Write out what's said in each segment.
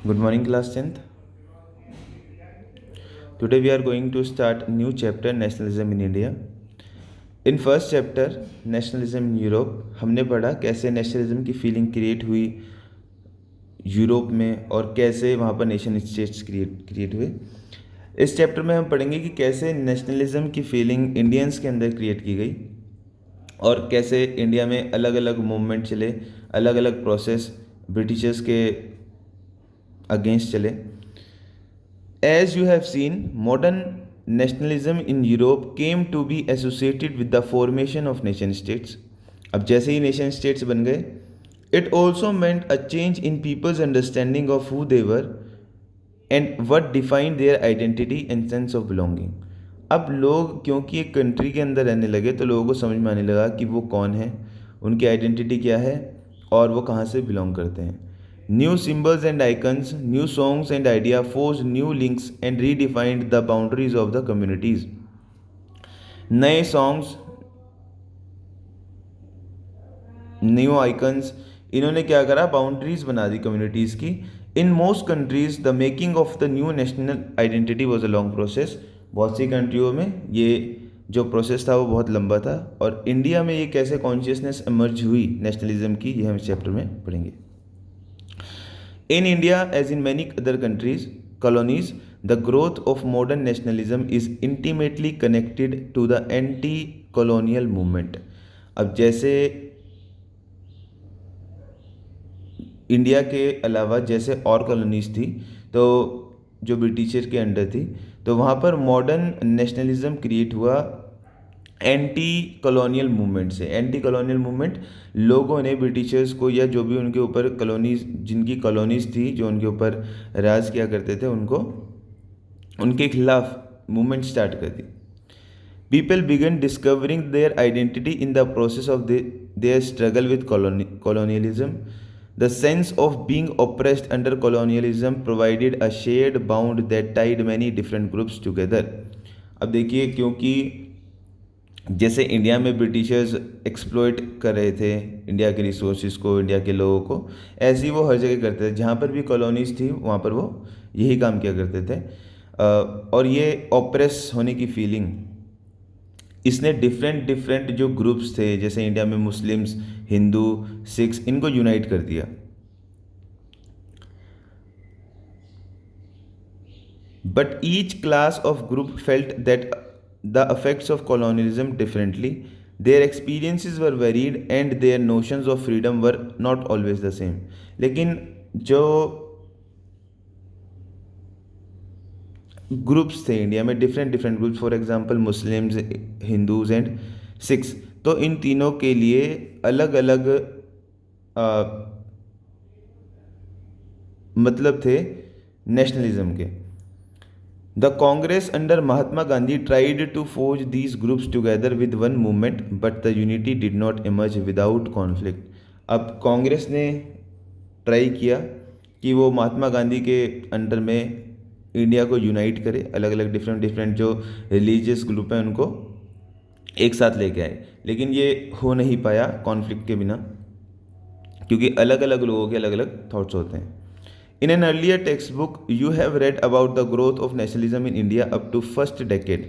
Good morning, class 10th. Today we are going to start new chapter Nationalism in India. In first chapter Nationalism in Europe हमने पढ़ा कैसे nationalism की feeling create हुई Europe में और कैसे वहाँ पर नेशन स्टेट्स क्रिएट हुए। इस चैप्टर में हम पढ़ेंगे कि कैसे नेशनलिज्म की फीलिंग इंडियंस के अंदर क्रिएट की गई और कैसे इंडिया में अलग अलग मूवमेंट चले, अलग अलग प्रोसेस ब्रिटिशर्स के अगेंस्ट चले। As you have seen, modern nationalism in Europe came to be associated with the formation of nation states. अब जैसे ही nation states बन गए, it also meant a change in people's understanding of who they were and what defined their identity and sense of belonging. अब लोग क्योंकि एक country के अंदर रहने लगे तो लोगों को समझ में आने लगा कि वो कौन है, उनकी आइडेंटिटी क्या है और वो कहाँ से बिलोंग करते हैं। New symbols and icons, new songs and idea forged new links and redefined the boundaries of the communities. नए सॉन्ग्स, न्यू आइकन्स, इन्होंने क्या करा, बाउंड्रीज बना दी कम्युनिटीज़ की। In most countries the making of the new national identity was a long process. बहुत सी कंट्रियों में ये जो प्रोसेस था वो बहुत लंबा था और इंडिया में ये कैसे कॉन्शियसनेस एमर्ज हुई नेशनलिज्म की, ये हम इस चैप्टर में पढ़ेंगे। In India, as in many other countries, colonies, the growth of modern nationalism is intimately connected to the anti-colonial movement. अब जैसे इंडिया के अलावा जैसे और कॉलोनीज थी तो जो ब्रिटिशर के अंडर थी, तो वहाँ पर मॉडर्न नेशनलिज्म क्रिएट हुआ एंटी कॉलोनियल मूवमेंट से। एंटी कॉलोनियल मूवमेंट, लोगों ने ब्रिटिशर्स को या जो भी उनके ऊपर कॉलोनीज, जिनकी कॉलोनीज थी जो उनके ऊपर राज किया करते थे, उनको उनके खिलाफ मूवमेंट स्टार्ट कर दी। People began discovering their identity in the process of their struggle with colonialism. The sense of being oppressed under colonialism provided a shared bound that tied many different groups together. अब देखिए, क्योंकि जैसे India में Britishers exploit कर रहे थे India के resources को, इंडिया के लोगों को, ऐसे ही वो हर जगह करते थे। जहाँ पर भी कॉलोनीज थी वहाँ पर वो यही काम किया करते थे। और ये ऑप्रेस होने की फीलिंग इसने डिफरेंट जो ग्रुप्स थे, जैसे इंडिया में मुस्लिम्स, हिंदू, सिख्स, इनको यूनाइट कर दिया। But each class of group felt that the effects of colonialism differently. Their experiences were varied and their notions of freedom were not always the same. लेकिन जो groups थे India में, different groups, for example Muslims, Hindus and Sikhs, तो इन तीनों के लिए अलग अलग मतलब थे नेशनलिज्म के। The Congress under Mahatma Gandhi tried to forge these groups together with one movement, but the unity did not emerge without conflict. अब कांग्रेस ने ट्राई किया कि वो महात्मा गांधी के अंडर में इंडिया को यूनाइट करे, अलग अलग डिफरेंट जो रिलीजियस ग्रुप हैं उनको एक साथ लेके आए, लेकिन ये हो नहीं पाया कॉन्फ्लिक्ट के बिना, क्योंकि अलग अलग लोगों के अलग अलग थॉट्स होते हैं। In an earlier textbook, you have read about the growth of nationalism in India up to first decade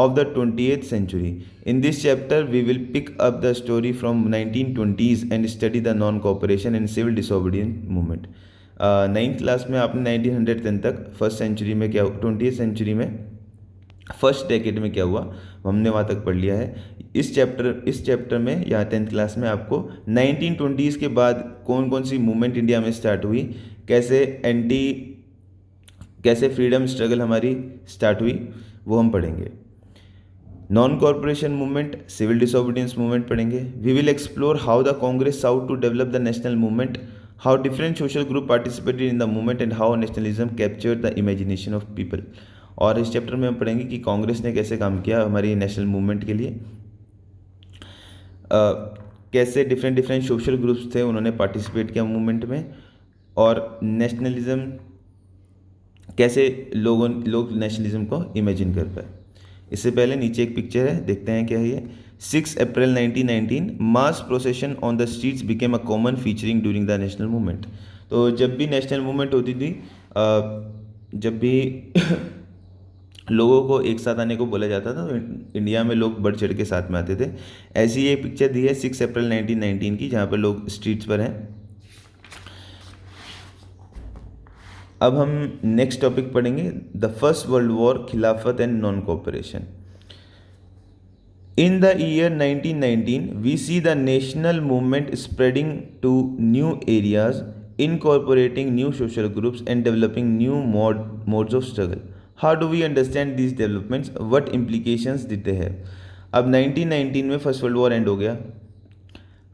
of the 20th century. In this chapter, we will pick up the story from 1920s and study the non-cooperation and civil disobedience movement. 9th class में आपने 1910 तक first century में क्या, 20th century में first decade में क्या हुआ हमने वहाँ तक पढ़ लिया है। इस चैप्टर में या 10th क्लास में आपको 1920s के बाद कौन कौन सी मूवमेंट इंडिया में स्टार्ट हुई, कैसे फ्रीडम स्ट्रगल हमारी स्टार्ट हुई, वो हम पढ़ेंगे। Non corporation movement, civil disobedience movement पढ़ेंगे। We will explore how the Congress sought to develop the national movement, how different social group participated in the movement and how nationalism captured the imagination of people. और इस chapter में हम पढ़ेंगे कि कांग्रेस ने कैसे काम किया हमारी नेशनल मूवमेंट के लिए, कैसे डिफरेंट सोशल ग्रुप्स थे उन्होंने पार्टिसिपेट किया मूवमेंट में, और नेशनलिज्म कैसे लोग नेशनलिज्म को इमेजिन कर पाए। इससे पहले नीचे एक पिक्चर है, देखते हैं क्या है ये। 6 April 1919 mass procession on the streets became a common featuring during the national movement. तो जब भी नेशनल मूवमेंट होती थी, जब भी लोगों को एक साथ आने को बोला जाता था, तो इंडिया में लोग बढ़ चढ़ के साथ में आते थे। ऐसी एक पिक्चर दी है 6 अप्रैल 1919 की, जहाँ पर लोग स्ट्रीट्स पर हैं। अब हम नेक्स्ट टॉपिक पढ़ेंगे, द फर्स्ट वर्ल्ड वॉर, खिलाफत and non cooperation. In the year 1919, we see the national movement spreading to new areas, incorporating new social groups and developing new modes of struggle. How do we understand these developments? What implications did they have? अब 1919 में first world war and हो गया।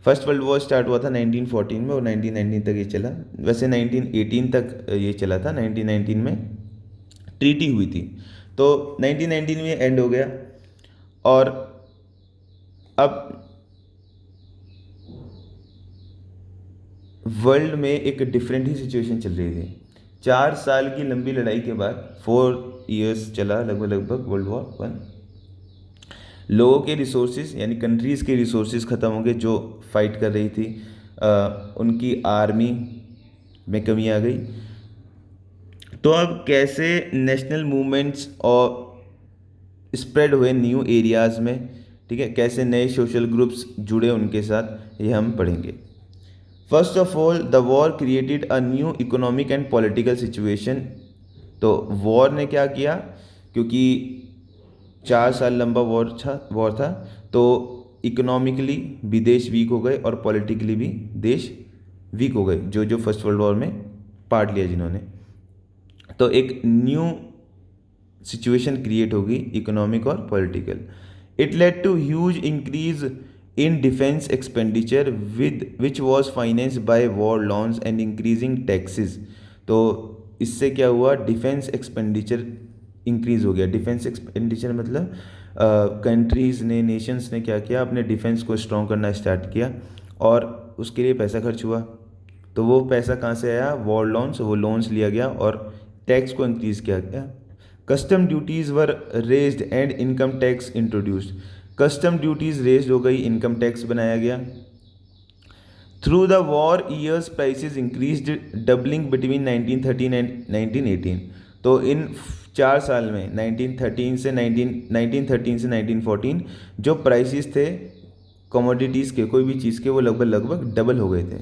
First world war start हुआ था 1914 में और 1919 तक ये चला। वैसे 1918 तक ये चला था, 1919 में ट्रीटी हुई थी, तो 1919 में एंड हो गया। और अब वर्ल्ड में एक डिफरेंट ही सिचुएशन चल रही थी। 4 साल की लंबी लड़ाई के बाद, 4 इयर्स चला लगभग वर्ल्ड वॉर 1। लोगों के रिसोर्सेज यानी कंट्रीज़ के रिसोर्सेज ख़त्म हो गए, जो फाइट कर रही थी। उनकी आर्मी में कमी आ गई। तो अब कैसे नेशनल मूवमेंट्स और स्प्रेड हुए न्यू एरियाज़ में, ठीक है, कैसे नए सोशल ग्रुप्स जुड़े उनके साथ, ये हम पढ़ेंगे। First of all, the war created a new economic and political situation. तो वॉर ने क्या किया, क्योंकि 4 साल लंबा वॉर था, तो इकोनॉमिकली भी देश वीक हो गए और पॉलिटिकली भी देश वीक हो गए, जो फर्स्ट वर्ल्ड वॉर में पार्ट लिया जिन्होंने। तो एक न्यू सिचुएशन क्रिएट होगी, इकोनॉमिक और political. It led to huge increase in defense expenditure which was financed by war loans and increasing taxes। तो इससे क्या हुआ, डिफेंस एक्सपेंडिचर इंक्रीज हो गया। डिफेंस एक्सपेंडिचर मतलब कंट्रीज़ ने, नेशंस ने क्या किया, अपने डिफेंस को स्ट्रॉन्ग करना स्टार्ट किया और उसके लिए पैसा खर्च हुआ। तो वो पैसा कहाँ से आया, वॉर लोन्स, वो लोन्स लिया गया और टैक्स को इंक्रीज़ किया गया। Custom duties were raised and income tax introduced. Custom duties raised हो गई, इनकम टैक्स बनाया गया। Through the war years prices increased, doubling between 1913 and 1918। तो इन 4 साल में 1913 से 1914 जो प्राइसेस थे कमोडिटीज़ के, कोई भी चीज़ के, वो लगभग डबल हो गए थे,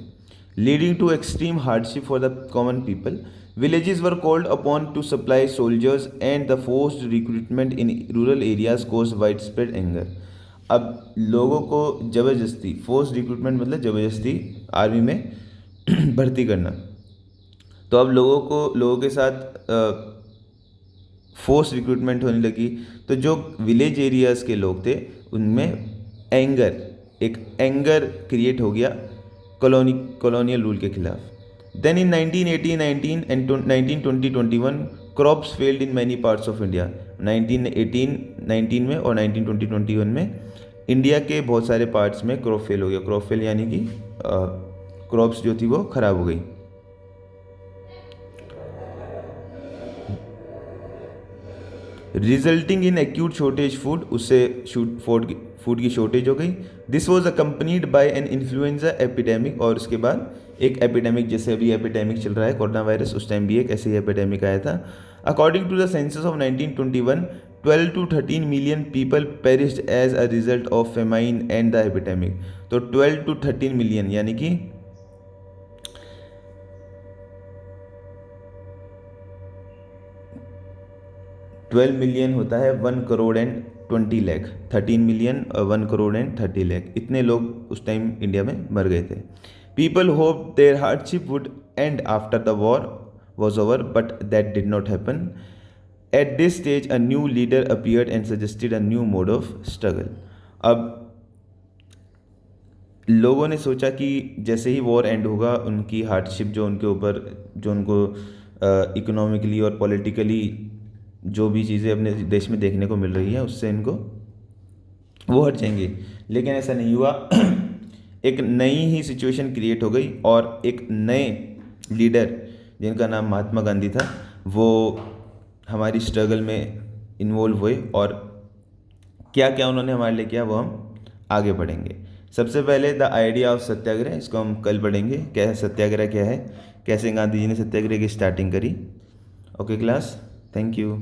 leading to extreme hardship for the common people. Villages were called upon to supply soldiers and the forced recruitment in rural areas caused widespread anger। अब लोगों को ज़बरदस्ती, फोर्स रिक्रूटमेंट मतलब ज़बरदस्ती आर्मी में भर्ती करना। तो अब लोगों के साथ फोर्स रिक्रूटमेंट होने लगी, तो जो विलेज एरियाज़ के लोग थे उनमें एक एंगर क्रिएट हो गया कॉलोनियल रूल के खिलाफ। Then in 1918-19 and 1920-21 crops failed in many parts of India। 1918-19 में और 1920-21 में इंडिया के बहुत सारे पार्ट्स में क्रॉप फेल हो गया। क्रॉप फेल यानी कि क्रॉप्स जो थी वो खराब हो गई। Resulting in acute shortage food, उससे फूड की शॉर्टेज हो गई। This was accompanied by an influenza epidemic, और उसके बाद एक एपिडेमिक, जैसे अभी एपिडेमिक चल रहा है कोरोना वायरस, उस टाइम भी एक ऐसे ही एपिडेमिक आया था। According to the census of 1921, 12 to 13 million people perished as a result of famine and the epidemic. तो 12 to 13 मिलियन यानी कि 12 मिलियन होता है 1 crore and 20 lakh. 13 million 1 crore and 30 lakh, इतने लोग उस टाइम इंडिया में मर गए थे। People hope their hardship would end after the war was over, but that did not happen. At this stage a new leader appeared and suggested a new mode of struggle. अब लोगों ने सोचा कि जैसे ही वॉर एंड होगा, उनकी hardship जो उनको इकोनॉमिकली और पॉलिटिकली जो भी चीज़ें अपने देश में देखने को मिल रही हैं, उससे इनको वो हट जाएंगे। लेकिन ऐसा नहीं हुआ। एक नई ही सिचुएशन क्रिएट हो गई और एक नए लीडर जिनका नाम महात्मा गांधी था, वो हमारी स्ट्रगल में इन्वॉल्व हुए और क्या क्या उन्होंने हमारे लिए किया वो हम आगे पढ़ेंगे। सबसे पहले द आइडिया ऑफ सत्याग्रह, इसको हम कल पढ़ेंगे। क्या है सत्याग्रह, क्या है, कैसे गांधी जी ने सत्याग्रह की स्टार्टिंग करी। Okay class, thank you.